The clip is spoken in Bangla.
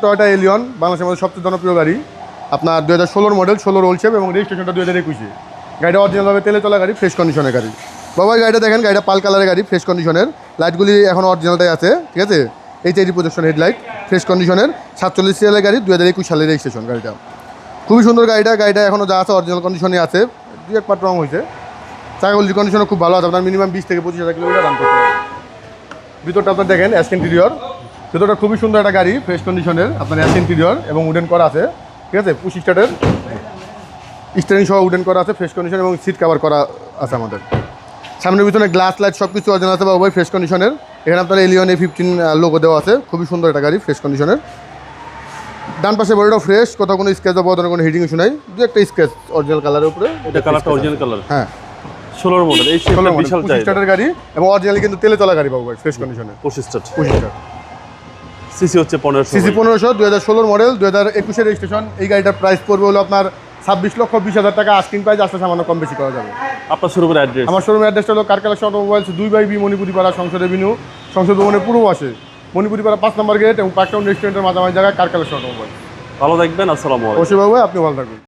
টয়োটা এলিয়ন বাংলাদেশের মধ্যে সবচেয়ে জনপ্রিয় গাড়ি, আপনার 2016 মডেল, 16 রোল শেপ এবং রেজিস্ট্রেশনটা 2021। গাড়িটা অরিজিনালভাবে তেলে চলা গাড়ি, ফ্রেশ কন্ডিশনের গাড়ি। বাবা গাড়িটা দেখেন, গাড়িটা পাল কালারের গাড়ি, ফ্রেশ কন্ডিশনের। লাইটগুলি এখন অরিজিনালটাই আছে, ঠিক আছে। এইচআইডি প্রজেকশন হেডলাইট, ফ্রেশ কন্ডিশনের, 47 সিরিয়ালের গাড়ি, 2021 সালের রেজিস্ট্রেশন গাড়িটা। খুবই সুন্দর গাড়িটা এখনও যা আছে অরিজিনাল কন্ডিশনে আছে, 2-1 পার্ট রং হয়েছে। চাকাগুলির কন্ডিশনও খুব ভালো আছে, আপনার মিনিমাম 20 থেকে 25,000 কিলোমিটার রান করতে হবে। ভিতরটা আপনার দেখেন অ্যাশ ইন্টেরিয়র, ভিতরটা খুবই সুন্দর একটা গাড়ি, ফ্রেশ কন্ডিশনের, আপনার অ্যাশ ইন্টেরিয়র এবং উডেন করা আছে, ঠিক আছে। পুশ স্টার্টের স্টিয়ারিং সহ উডেন করা আছে, ফ্রেশ কন্ডিশন এবং সিট কভার করা আছে আমাদের। সামনের পিছনে গ্লাস লাইট সব কিছু অরিজিনাল আছে বাবু, ফ্রেশ কন্ডিশনের। এখানে আপনার এলিয়ন A15 লোগো দেওয়া আছে, খুবই সুন্দর একটা গাড়ি, ফ্রেশ কন্ডিশনের। ডান পাশে বডিটাও ফ্রেশ, কোথাও কোনো স্ক্র্যাচ বা কোনো হিটিং ইস্যু নাই, দু একটা স্ক্র্যাচ অরিজিনাল কালারের উপরে। এটা কালারটা অরিজিনাল কালার, হ্যাঁ 16 মডেল, এই শেপটা বিশাল চাই। স্টার্টের গাড়ি এবং অরিজিনালি কিন্তু তেলে চলা গাড়ি বাবু, ফ্রেশ কন্ডিশনে। 25 সিসি হচ্ছে 1500, সিসি 1500, 2016 মডেল, 2021 রেজিস্ট্রেশন। এই গাড়িটার প্রাইস পড়বে হলো আপনার 26,20,000 টাকা। আস্কিং প্রাইস আসলে সামান্য কম বেশি করা যাবে। আপনার শোরুমের অ্যাড্রেস? আমার শোরুমের অ্যাড্রেসটা হলো car collection automobiles, 2/B Manipuri পাড়া, সংসদ এভিনিউ, সংসদ ভবনের পূর্ব পাশে, মণিপুরি পাড়া 5 নম্বর গেট এবং পার্কটাউন রেস্টুরেন্টের মাঝামাঝি জায়গায় কার কালেকশন অটোমোবাইলস। ভালো থাকবেন, আসসালামু আলাইকুম। অবশ্যই বাবু, আপনি ভালো থাকবেন।